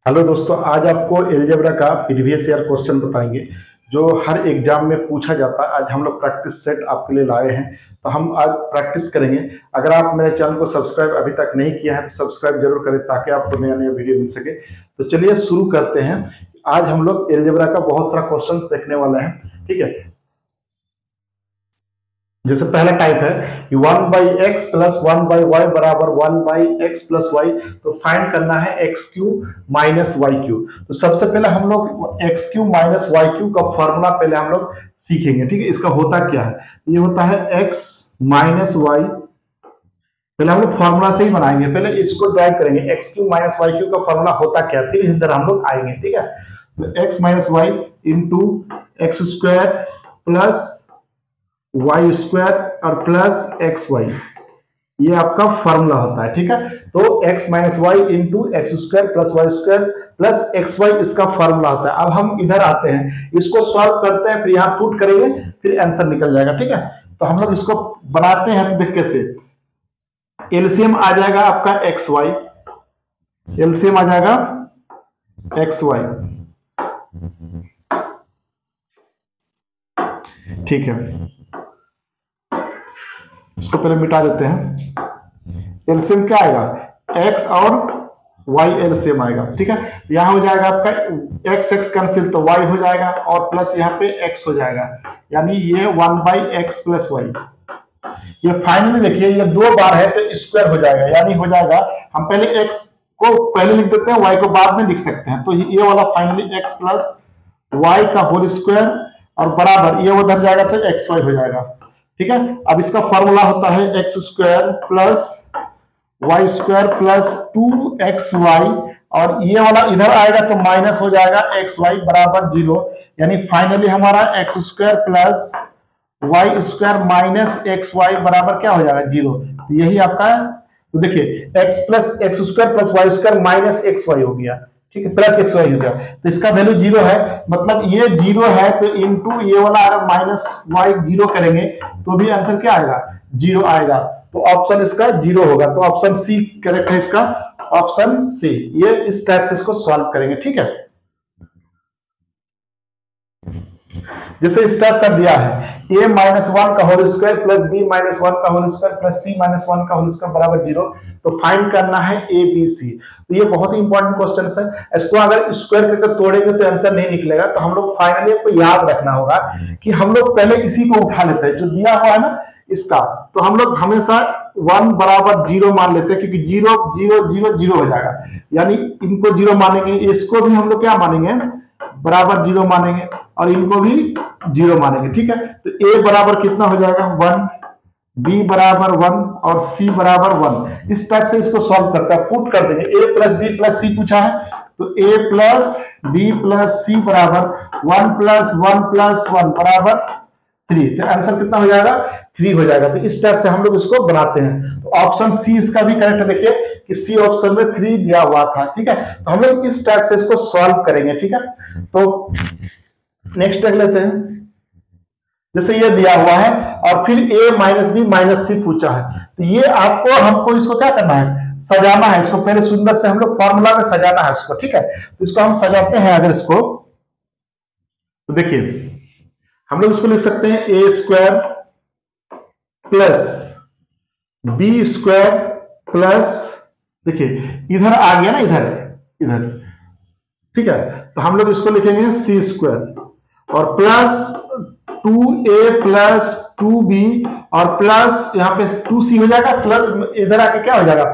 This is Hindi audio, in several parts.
हेलो दोस्तों, आज आपको अलजेब्रा का प्रीवियस ईयर क्वेश्चन बताएंगे जो हर एग्जाम में पूछा जाता है। आज हम लोग प्रैक्टिस सेट आपके लिए लाए हैं, तो हम आज प्रैक्टिस करेंगे। अगर आप मेरे चैनल को सब्सक्राइब अभी तक नहीं किया है तो सब्सक्राइब जरूर करें ताकि आपको नया नया वीडियो मिल सके। तो चलिए शुरू करते हैं। आज हम लोग अलजेब्रा का बहुत सारा क्वेश्चन देखने वाले हैं, ठीक है। जैसे पहला टाइप है 1/x प्लस 1/y बराबर 1/x प्लस वाई। तो फाइंड करना है x q minus y q. तो सबसे पहले हम लोग x q minus y q का फॉर्मूला पहले हम लोग सीखेंगे, ठीक है। इसका होता क्या है, ये होता है एक्स माइनस वाई। पहले हम लोग फॉर्मूला से ही बनाएंगे, पहले इसको ड्राइव करेंगे। X q minus y q का फॉर्मूला होता क्या है, फिर इधर हम लोग आएंगे, ठीक है। तो x minus y into x square plus y square और प्लस एक्स वाई, ये आपका फॉर्मूला होता है, ठीक है। तो x minus y into x square plus y square plus x y इसका फॉर्मूला होता है। अब हम इधर आते हैं, इसको सॉल्व करते हैं, फिर यहाँ पुट करेंगे, फिर आंसर निकल जाएगा, ठीक है। तो हम लोग इसको बनाते हैं, तो देख कैसे एलसीएम आ जाएगा आपका एक्स वाई, एलसीएम आ जाएगा एक्स वाई, ठीक है। इसको पहले मिटा देते हैं। एलसीएम क्या आएगा, x और y एलसीएम आएगा, ठीक है। यहां हो जाएगा आपका x x कैंसिल तो y हो जाएगा और प्लस यहाँ पे x हो जाएगा, यानी ये 1/x प्लस वाई। ये फाइनली देखिए ये दो बार है तो स्क्वायर हो जाएगा, यानी हो जाएगा, हम पहले x को पहले लिख देते हैं, y को बाद में लिख सकते हैं। तो ये वाला फाइनली x प्लस वाई का होल स्क्वायर और बराबर ये उधर जाएगा तो एक्स वाई हो जाएगा, ठीक है। अब इसका फॉर्मूला होता है x square plus y square plus 2xy और ये वाला इधर आएगा तो माइनस हो जाएगा एक्स वाई बराबर 0, यानी फाइनली हमारा x square plus y square minus x y बराबर क्या हो जाएगा 0। तो यही आपका, तो देखिए x plus x square plus y square minus x y हो गया, ठीक है, प्लस एक्स वाई हो गया। तो इसका वैल्यू 0 है, मतलब ये 0 है तो इनटू ये वाला अगर माइनस वाई 0 करेंगे तो भी आंसर क्या आएगा 0 आएगा। तो ऑप्शन इसका 0 होगा, तो ऑप्शन सी करेक्ट है इसका, ऑप्शन सी। ये इस टाइप से इसको सॉल्व करेंगे, ठीक है। जैसे इस टाइप का दिया है a माइनस 1 का whole square plus b minus 1 का whole square plus c minus 1 का होल स्क्वायर बराबर 0। तो फाइंड करना है a b c। तो ये बहुत ही इंपॉर्टेंट क्वेश्चन है, इसको अगर स्क्वायर करके तोड़ेंगे तो आंसर नहीं निकलेगा। तो हम लोग फाइनली आपको याद रखना होगा कि हम लोग पहले इसी को उठा लेते हैं जो दिया हुआ है ना इसका। तो हम लोग हमेशा 1 बराबर 0 मान लेते हैं, क्योंकि 0 0 0 0 हो जाएगा, यानी इनको 0 मानेंगे, इसको भी हम लोग क्या मानेंगे बराबर 0 मानेंगे और इनको भी 0 मानेंगे, ठीक है। तो a बराबर कितना हो जाएगा 1, b बराबर 1 और c बराबर 1। इस टाइप से इसको सॉल्व करता है, पुट कर देंगे। a plus b plus c पूछा है तो a plus b plus c बराबर 1 प्लस 1 प्लस 1 बराबर 3। तो आंसर कितना हो जाएगा 3 हो जाएगा। तो इस टाइप से हम लोग इसको बनाते हैं। तो ऑप्शन सी इसका भी करेक्ट है, देखिए कि सी ऑप्शन में 3 दिया हुआ था, ठीक है। तो हम लोग इस टाइप से इसको सॉल्व करेंगे, ठीक है। तो नेक्स्ट देख लेते हैं। जैसे ये दिया हुआ है और फिर a माइनस बी माइनस सी पूछा है, तो ये आपको हमको इसको क्या करना है, सजाना है। इसको पहले सुंदर से हम लोग फॉर्मूला में सजाना है इसको, ठीक है। तो इसको हम सजाते हैं अगर इसको, तो देखिए हम लोग इसको लिख सकते हैं A square plus B square plus, देखिए इधर आ गया ना, इधर इधर, ठीक है। तो हम लोग इसको लिखेंगे सी स्क्वायर और प्लस 2a प्लस 2b और प्लस यहाँ पे 2c हो जाएगा, प्लस इधर आके क्या हो जाएगा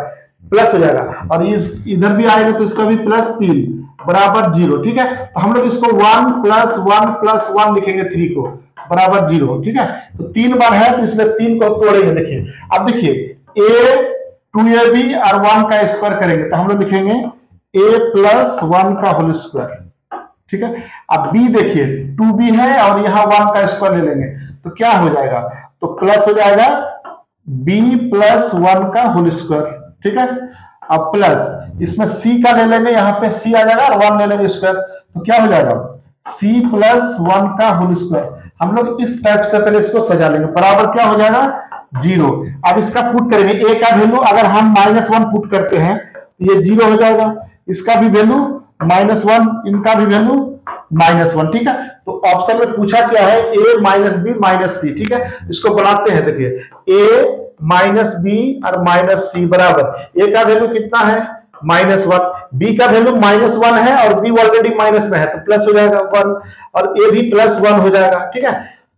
प्लस हो जाएगा, और इस इधर भी आएगा तो इसका भी प्लस 3 बराबर 0, ठीक है। तो हम लोग इसको 1 प्लस 1 प्लस 1 लिखेंगे 3 को बराबर 0, ठीक है। तो 3 बार है तो इसमें 3 को तोड़ेंगे। देखिए अब देखिए a 2ab और 1 का स्क्वायर करेंगे तो हम लोग लिखेंगे a प्लस 1 का होल स्क्वायर, ठीक है। अब b देखिए 2b है और यहाँ 1 का स्क्वायर ले लेंगे तो क्या हो जाएगा, तो प्लस हो जाएगा b प्लस 1 का होल स्क्वायर, ठीक है। अब प्लस इसमें c का ले लेंगे, यहाँ पे c आ जाएगा और 1 ले लेंगे स्क्वायर, तो क्या हो जाएगा c प्लस 1 का होल स्क्वायर। हम लोग इस टाइप से पहले इसको सजा लेंगे, बराबर क्या हो जाएगा 0। अब इसका पुट करेंगे, a का वैल्यू अगर हम -1 पुट करते हैं तो ये 0 हो जाएगा, इसका भी वैल्यू -1, इनका भी वैल्यू -1, ठीक है। तो ऑप्शन में पूछा क्या है, a माइनस बी माइनस सी, ठीक है। इसको बनाते हैं, देखिए a माइनस बी और माइनस सी बराबर, a का वैल्यू कितना है -1, b का वैल्यू -1 है और b ऑलरेडी माइनस में है तो प्लस हो जाएगा 1, और a भी +1 हो जाएगा, ठीक है।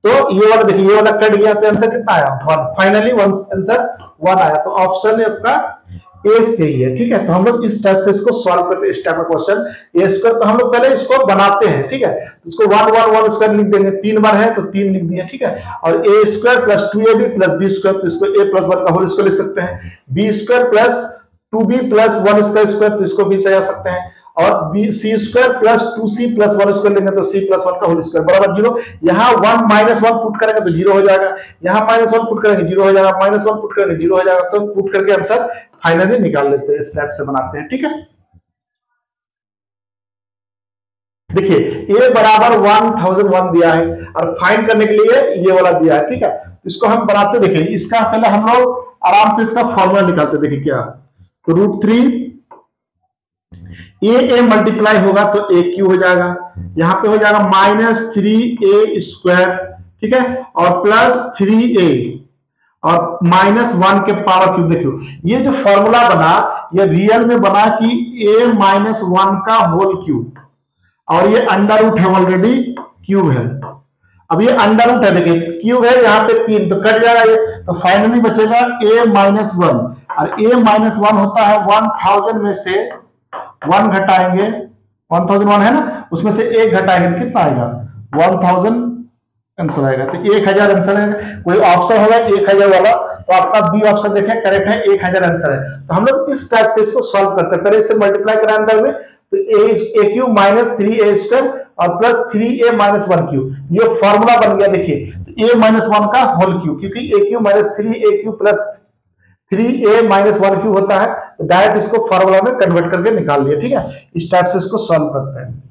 तो ये वाला देखिए, ये वाला कट गया तो आंसर कितना आया 1, फाइनली आंसर 1 आया। तो ऑप्शन है आपका ए सही है, ठीक है। तो हम लोग इस टाइप से इसको सॉल्व करते हैं, इस टाइप का क्वेश्चन ए स्क्वायर। तो हम लोग पहले इसको बनाते हैं, ठीक है। इसको 1 1 1 स्क्वायर लिख देंगे, 3 बार है तो 3 लिख दिया, ठीक है। और A square plus 2ab plus B square, तो इसको a प्लस 1 का होल स्क्वायर लिख सकते हैं। B square plus 2b plus 1 square, तो इसको भी सजा सकते हैं। और b c square plus 2c plus 1 square लेंगे तो c प्लस 1 का होल स्क्वायर बराबर 0। यहाँ 1 -1 पुट करेंगे तो 0 हो जाएगा, यहाँ -1 पुट करेंगे 0 हो जाएगा, -1 पुट करेंगे 0 हो जाएगा। तो पुट करके आंसर फाइनली निकाल लेते हैं, इस टाइप से बनाते हैं, ठीक है। देखिए a बराबर 1001 दिया है और फाइंड करने के लिए ये वाला दिया है, ठीक है। इसको हम बनाते, देखिए इसका पहले हम लोग आराम से इसका फॉर्मूला निकालते, देखिए क्या, तो √3 ए मल्टीप्लाई होगा तो ए क्यू हो जाएगा, यहां पे हो जाएगा -3a स्क्वायर, ठीक है, और +3a और -1 के पावर क्यूब। देखियो ये जो फॉर्मूला बना, ये रियल में बना कि a -1 का होल क्यूब, और ये अंडर रूट है, ऑलरेडी क्यूब है। अब ये अंडर रूट है, देखिए क्यूब है, यहाँ पे 3 तो कट जाएगा ये, तो फाइनली बचेगा a -1, और a -1 होता है 1000 में से 1 घटाएंगे, 1001 है ना, उसमें से 1 घटाएंगे तो कितना आएगा 1000 आंसर आएगा। तो 1000 आंसर है, कोई ऑप्शन होगा 1000 वाला, तो आपका बी ऑप्शन देखें करेक्ट है, 1000 आंसर है। तो हम लोग इस टाइप से इसको सॉल्व करते हैं, पहले इससे मल्टीप्लाई करें अंदर में, तो a क्यूब -3a स्क्वायर और +3a -1 क्यूब, ये फॉर्मूला बन गया। देखिए a -1 का होल क्यूब, क्योंकि a cube -3a cube plus 3a -1 cube होता है, तो डायरेक्ट इसको फॉर्मूला में कन्वर्ट करके निकाल लिया, ठीक है। इस टाइप से इसको सॉल्व करते हैं।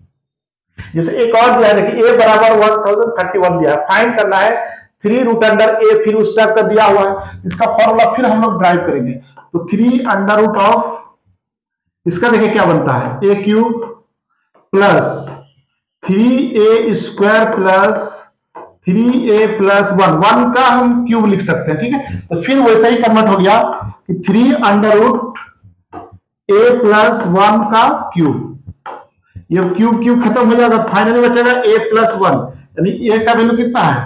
जैसे एक और दिया है, देखिए a बराबर 1031 दिया है, फाइंड करना है 3√a, फिर उस टाइप का दिया हुआ है, इसका फॉर्मूला फिर हम लोग ड्राइव करेंगे। तो 3√, इसका देखिए क्या बनता है, a cube plus 3a square plus 3a plus 1 का हम क्यूब लिख सकते हैं, ठीक है। तो फिर वैसा ही कन्वर्ट हो गया कि 3√a प्लस 1 का क्यूब, ये क्यूब खत्म हो जाएगा, फाइनली बचेगा a प्लस 1, यानी a का वैल्यू कितना है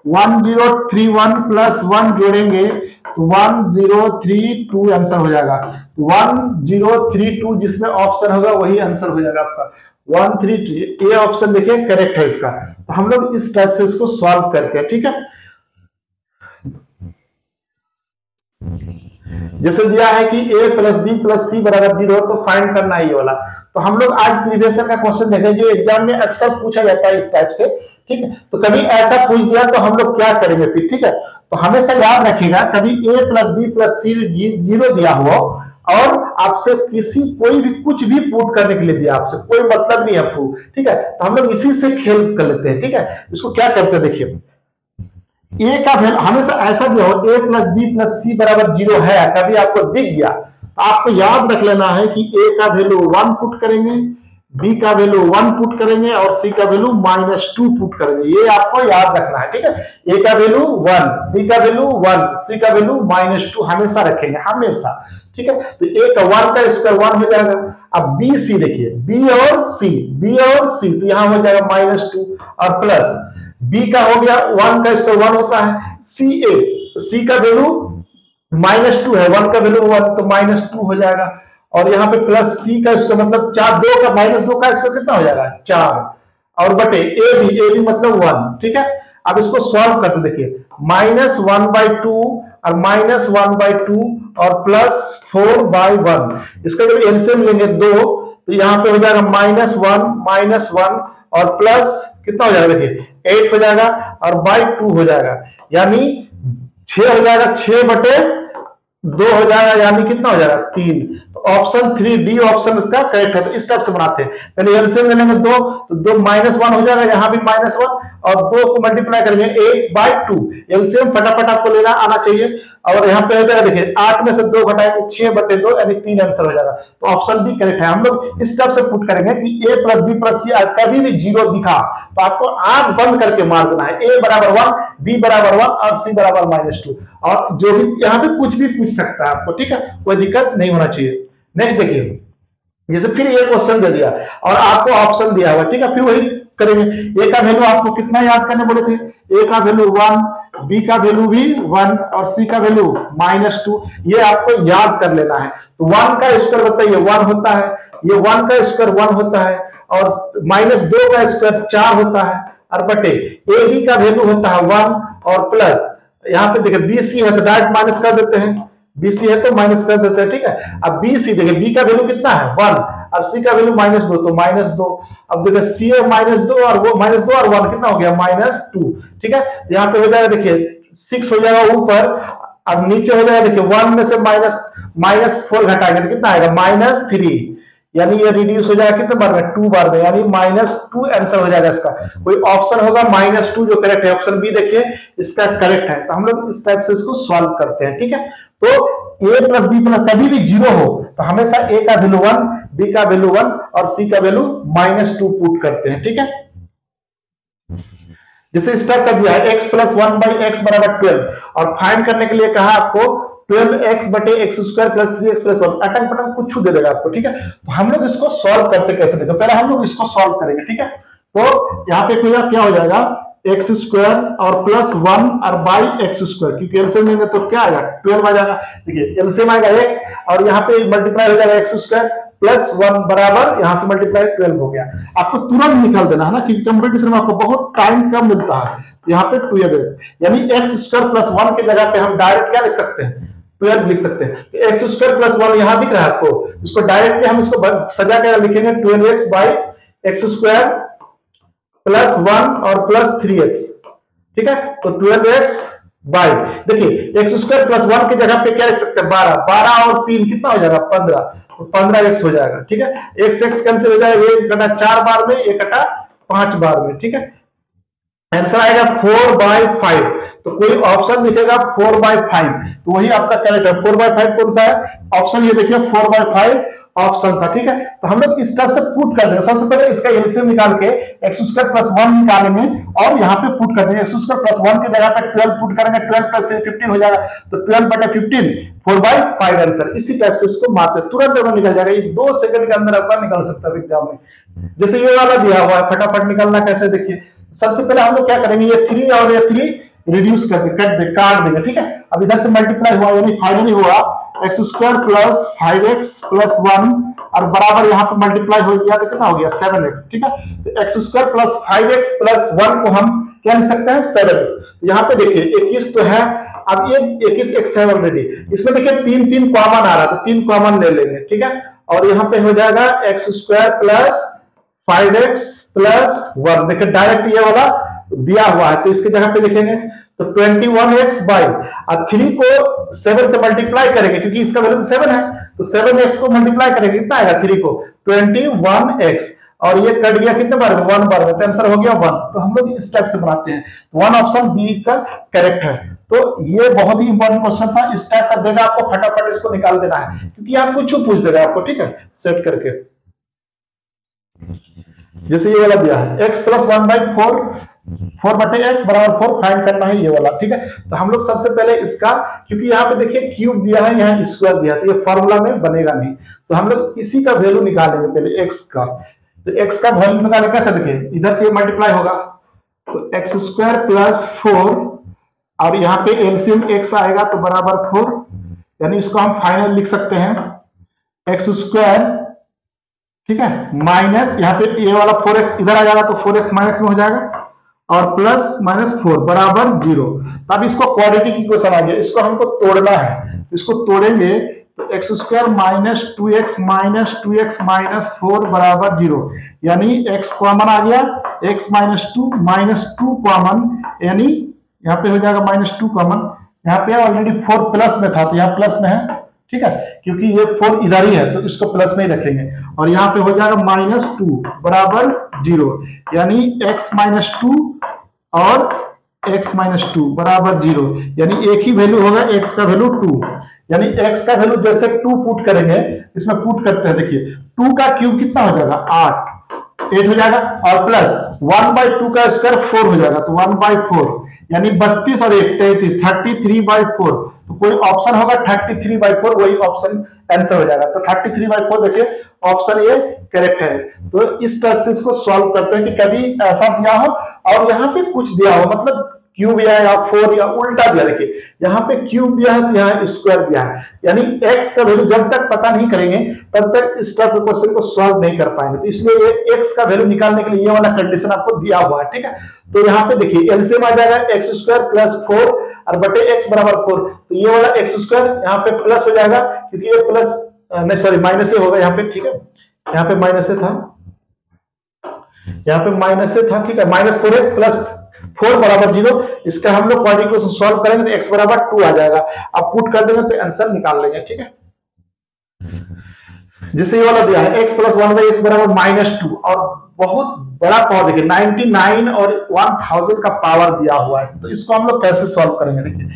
1031 प्लस 1 जोड़ेंगे तो 1032 आंसर हो जाएगा। 1032 जिसमें ऑप्शन होगा वही आंसर हो जाएगा आपका 132। ये ऑप्शन देखिए करेक्ट है इसका। तो हम लोग इस टाइप से इसको सॉल्व करते हैं, ठीक है। जैसे दिया है कि a प्लस बी प्लस सी बराबर 0, तो फाइंड करना है ये वाला। तो हम लोग आज प्रीवियस का क्वेश्चन देखें जो एग्जाम में अक्सर पूछा जाता है इस टाइप से, ठीक है। तो कभी ऐसा पूछ दिया तो हम लोग क्या करेंगे फिर, ठीक है। तो हमेशा याद रखिएगा, कभी a प्लस बी प्लस सी 0 दिया हो और आपसे कोई भी कुछ भी पुट करने के लिए दिया, आपसे कोई मतलब नहीं है आपको, ठीक है। तो हम लोग इसी से खेल कर लेते हैं, ठीक है। इसको क्या करते हैं, देखिए a का वैल्यू हमेशा ऐसा दिया हो a प्लस बी प्लस सी बराबर 0 है, कभी आपको दिख गया तो आपको याद रख लेना है कि a का वैल्यू 1 पुट करेंगे, b का वैल्यू 1 पुट करेंगे और c का वैल्यू -2 पुट करेंगे, ये आपको याद रखना है, ठीक है। a का वैल्यू 1, b का वैल्यू 1, c का वैल्यू -2 हमेशा रखेंगे, हमेशा, ठीक है। तो a का 1 का स्क्वायर 1 हो जाएगा। अब b c देखिए, b और c, तो यहां हो जाएगा -2 और प्लस b का हो गया 1 का स्क्वायर 1 होता है, c का वैल्यू -2 है, 1 का वैल्यू 1 तो -2 हो जाएगा, और यहाँ पे प्लस c का स्क्वायर मतलब 4, 2 का -2 का स्क्वायर कितना हो जाएगा 4, और बटे ab मतलब 1, ठीक है। अब इसको सॉल्व करते देखिए, -1/2 और -1/2 और +4/1, इसका जब एलसीएम लेंगे 2 तो यहाँ पे हो जाएगा -1 और प्लस कितना हो जाएगा, देखिए 8 हो जाएगा और 2 हो जाएगा, यानी 6 हो जाएगा, 6/2 2 हो जाएगा, यानी कितना हो जाएगा 3। तो ऑप्शन 3 डी ऑप्शन का करेक्ट है। तो इस टाइप से बनाते हैं, पहले एलसीएम ले लेंगे 2, तो 2 -1 हो जाएगा, यहाँ भी -1 और 2 को मल्टीप्लाई करेंगे 8/2। एलसीएम फटाफट आपको लेना आना चाहिए। और यहाँ पे हो जाएगा, देखिए 8 में से 2 घटाएंगे 6/2 यानी 3 आंसर हो जाएगा। तो ऑप्शन बी करेक्ट है। हम लोग इस टाइप से पुट करेंगे कि a + b + c कभी भी 0 दिखा तो आपको आंख बंद करके मार देना है। a = 1, b = 1 और c = -2। और जो भी यहाँ पे कुछ भी पूछ सकता है आपको, ठीक है, कोई दिक्कत नहीं होना चाहिए। नेक्स्ट देखिए, जैसे फिर ये क्वेश्चन दे दिया और आपको ऑप्शन दिया हुआ, ठीक है, फिर वही करेंगे। ए का वैल्यू आपको कितना याद करने बोले थे? ए का वैल्यू 1, बी का वैल्यू भी 1 और सी का वैल्यू -2। ये आपको याद कर लेना है। तो 1 का स्क्वायर बताइए 1 होता है, ये 1 का स्क्वायर 1 होता है और -2 का स्क्वायर 4 होता है, और बटे ए बी का वैल्यू होता है 1 और प्लस यहाँ पे देखिए बी सी है तो डायरेक्ट माइनस कर देते हैं, बीसी है तो माइनस कर देते हैं, ठीक है। अब बीसी देखिए, बी का वैल्यू कितना है 1 और सी का वैल्यू -2, तो -2। अब देखिए सी है -2 और वो -2 और 1 कितना हो गया -2, ठीक है। यहाँ पे हो जाएगा, देखिए 6 हो जाएगा ऊपर, अब नीचे हो जाएगा, देखिए 1 में से -4 घटाएंगे तो कितना आएगा -3, यानी ये रिड्यूस हो जाएगा कितने बार में 2 बार में, यानी -2 आंसर हो जाएगा इसका। कोई ऑप्शन होगा -2 जो करेक्ट है, ऑप्शन बी देखिए इसका करेक्ट है। तो हम लोग इस टाइप से इसको सॉल्व करते हैं, ठीक है। तो a + b + कभी भी 0 हो तो हमेशा a का वैल्यू 1, b का वैल्यू 1 और c का वैल्यू -2 पुट करते हैं, ठीक है। जैसे स्टेप कर दिया है x + 1/x = 12 और फाइंड करने के लिए कहा आपको 12x/x² + 3x + 1। अटक पटक कुछ दे देगा आपको, ठीक है। तो हम लोग इसको सॉल्व करते कैसे देखो, पहले हम लोग इसको सॉल्व करेंगे, ठीक है। तो यहाँ पे क्या हो जाएगा x² और +1 और x², क्योंकि एलसीएम लेंगे तो क्या आएगा 12 आ जाएगा। देखिए एलसीएम आएगा x और यहाँ पे मल्टीप्लाई हो जाएगा x² +1 बराबर यहाँ से मल्टीप्लाई 12 हो गया। आपको तुरंत निकाल देना है ना, क्योंकि कंप्यूटेशन में आपको बहुत टाइम कम मिलता है। यहाँ पे 12 यानी x² +1 की जगह पे हम डायरेक्ट क्या लिख सकते हैं 12 लिख सकते हैं। तो x² +1 यहाँ दिख रहा है आपको, इसको डायरेक्टली हम इसको सजा कर लिखेंगे 12x/x² +1 और +3x, ठीक है। तो 12x बाई, देखिए x² +1 की जगह पे क्या लिख सकते हैं 12, 12 और 3 कितना हो जाएगा 15, तो 15x हो जाएगा, ठीक है। x कैंसिल हो जाएगा, ये कटा 4 बार में, ये कटा 5 बार में, ठीक है। आंसर आएगा 4/5। तो कोई ऑप्शन लिखेगा 4/5 तो वही आपका करेक्ट है। 4/5 कौन सा है ऑप्शन, ये देखिए 4/5 ऑप्शन था, ठीक है। तो हम लोग इस टाइप से पुट कर देंगे। सबसे पहले इसका एलसीएम निकाल के x² +1 निकालेंगे और यहाँ पे पुट कर देंगे। x² +1 की जगह पे 12 पुट करेंगे, 12 + 3 15 हो जाएगा, तो 12/15 4/5 आंसर। इसी टाइप से इसको मारते तुरंत निकल जाएगा, ये 2 सेकंड के अंदर आपका निकल सकता है एग्जाम में। जैसे ये वाला दिया हुआ है, फटाफट निकलना कैसे देखिए। सबसे पहले हम लोग क्या करेंगे, ये 3 और ये 3 रिड्यूस करके काट देंगे, ठीक है। अब इधर से मल्टीप्लाई हुआ यानी फाइनली हुआ x² + 5x + 1 और बराबर यहाँ पे मल्टीप्लाई हो गया तो कितना हो गया 7x, ठीक है। तो x² + 5x + 1 को हम क्या लिख सकते हैं 7x। यहाँ पे देखिए 21 तो है, अब ये 21x है ऑलरेडी, इसमें देखिए 3 कॉमन आ रहा है तो 3 कॉमन ले लेंगे, ठीक है। और यहाँ पे हो जाएगा x² + 5x + 1, देखिए डायरेक्ट ये वाला दिया हुआ है तो इसकी जगह पे लिखेंगे तो 21x बाई 3 को 7 से मल्टीप्लाई करेंगे क्योंकि इसका वैल्यू 7 है, तो 7x को मल्टीप्लाई करेंगे कितना आएगा 3 को 21x और ये कट गया कितने बार 1 बार में, तो आंसर हो गया 1। तो हम लोग इस टाइप से बनाते हैं, 1 ऑप्शन बी का करेक्ट है। तो ये बहुत ही इंपॉर्टेंट क्वेश्चन था, इस टाइप का देगा आपको, फटाफट इसको निकाल देना है क्योंकि आप कुछ पूछ देगा आपको, ठीक है, सेट करके। जैसे ये वाला दिया है x + 1/4 4/x = 4 फाइंड करना है ये वाला, ठीक है। तो हम लोग सबसे पहले इसका, क्योंकि यहाँ पे देखिए क्यूब दिया है, यहाँ स्क्वायर दिया है, तो ये फॉर्मूला में बनेगा नहीं, तो हम लोग इसी का वैल्यू निकालेंगे पहले x का। तो x का वैल्यू निकाले कैसे, देखिए इधर से ये मल्टीप्लाई होगा तो x² + 4 और यहाँ पे एलसीएम x आएगा तो बराबर 4, यानी इसको हम फाइनल लिख सकते हैं x², ठीक है, माइनस यहाँ पे ये वाला 4x इधर आ जाएगा तो 4x माइनस में हो जाएगा और +-4 बराबर 0। तब इसको क्वाड्रेटिक इक्वेशन आ गया, इसको हमको तोड़ना है, इसको तोड़ेंगे तो x² - 2x - 2x - 4 बराबर 0, यानी x कॉमन आ गया, x - 2 - 2 कॉमन, यानी यहाँ पे हो जाएगा -2 कॉमन, यहाँ पे ऑलरेडी 4 प्लस में था तो यहाँ प्लस में है, ठीक है, क्योंकि ये 4 इधर ही है तो इसको प्लस में ही रखेंगे। और यहाँ पे हो जाएगा -2 बराबर 0, यानी x-2 और x-2 बराबर 0, यानी एक ही वैल्यू होगा, x का वैल्यू 2, यानी x का वैल्यू जैसे 2 पुट करेंगे, इसमें पुट करते हैं, देखिए 2 का क्यूब कितना हो जाएगा 8 हो जाएगा, और प्लस 1/2 का स्क्वायर 4 हो जाएगा, तो 1/4 यानी 32 और 1 33, 33/4, तो कोई ऑप्शन होगा 33/4, वही ऑप्शन आंसर हो जाएगा। तो 33/4 देखिए ऑप्शन ये करेक्ट है। तो इस तरह से इसको सॉल्व करते हैं कि कभी ऐसा दिया हो और यहाँ पे कुछ दिया हो, मतलब क्यूब या 4 या उल्टा दिया, देखिए यहाँ पे क्यूब दिया है तो यहाँ स्क्वायर दिया है, यानी x का वैल्यू जब तक पता नहीं करेंगे तब तक इस टाइप के क्वेश्चन को सॉल्व नहीं कर पाएंगे। तो इसलिए ये x का वैल्यू निकालने के लिए ये वाला कंडीशन आपको दिया हुआ है, ठीक है। तो यहाँ पे देखिए एलसीएम आ जाएगा x² + 4 और बटे x बराबर 4, तो ये वाला x² यहाँ पे प्लस हो जाएगा क्योंकि ये प्लस नहीं सॉरी माइनस से होगा यहाँ पे, ठीक है, यहाँ पे माइनस से था, यहाँ पे माइनस से था, ठीक है, -4x + 4 बराबर 0। इसका हम लोग क्वाड्रेटिक इक्वेशन सॉल्व करेंगे तो x बराबर 2 आ जाएगा, अब पुट कर देंगे तो आंसर निकाल लेंगे, ठीक है। जिससे ये वाला दिया है x + 1/x बराबर -2, और बहुत बड़ा पावर देखिए 99 और 1000 का पावर दिया हुआ है, तो इसको हम लोग कैसे सॉल्व करेंगे, देखिए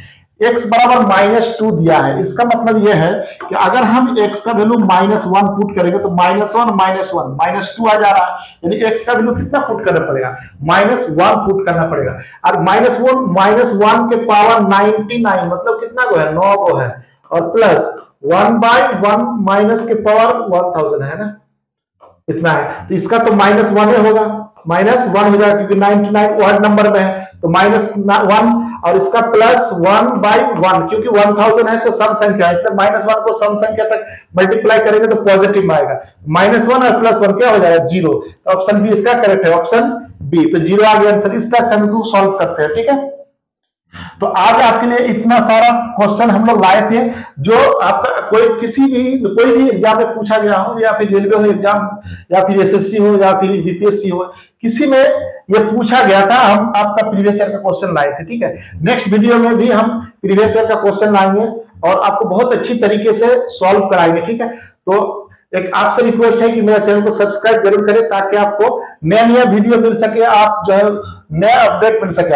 x बराबर -2 दिया है, इसका मतलब यह है कि अगर हम x का वैल्यू -1 पुट करेंगे तो -1 -2 आ जा रहा है, यानी x का वैल्यू कितना पुट करना पड़ेगा, -1 पुट करना पड़ेगा, और -1 के पावर 99 मतलब कितना को है 9 को है, और प्लस 1/1 माइनस के पावर 1000 है ना, इतना है, तो इसका तो -1 होगा, -1 हो जाएगा क्योंकि 99 ऑड नंबर में है, तो -1 और इसका +1/1 क्योंकि 1000 है तो सम संख्या है, इसलिए -1 को सम संख्या तक मल्टीप्लाई करेंगे तो पॉजिटिव में आएगा, -1 और +1 क्या हो जाएगा 0, तो ऑप्शन बी इसका करेक्ट है, ऑप्शन बी, तो 0 आ गया आंसर। इस तरह से हम लोग सॉल्व करते हैं, ठीक है। तो आज आपके लिए इतना सारा क्वेश्चन हम लोग लाए थे जो आपका कोई भी एग्जाम में पूछा गया हो, या फिर रेलवे हो एग्जाम, या फिर एसएससी हो, या फिर बीपीएससी हो, किसी में ये पूछा गया था, हम आपका प्रीवियस ईयर का क्वेश्चन लाए थे, ठीक है। नेक्स्ट वीडियो में भी हम प्रीवियस ईयर का क्वेश्चन लाएंगे और आपको बहुत अच्छी तरीके से सॉल्व कराएंगे, ठीक है। तो एक आपसे रिक्वेस्ट है कि मेरा चैनल को सब्सक्राइब जरूर करें ताकि आपको नया वीडियो मिल सके, आप जो है नया अपडेट मिल सके।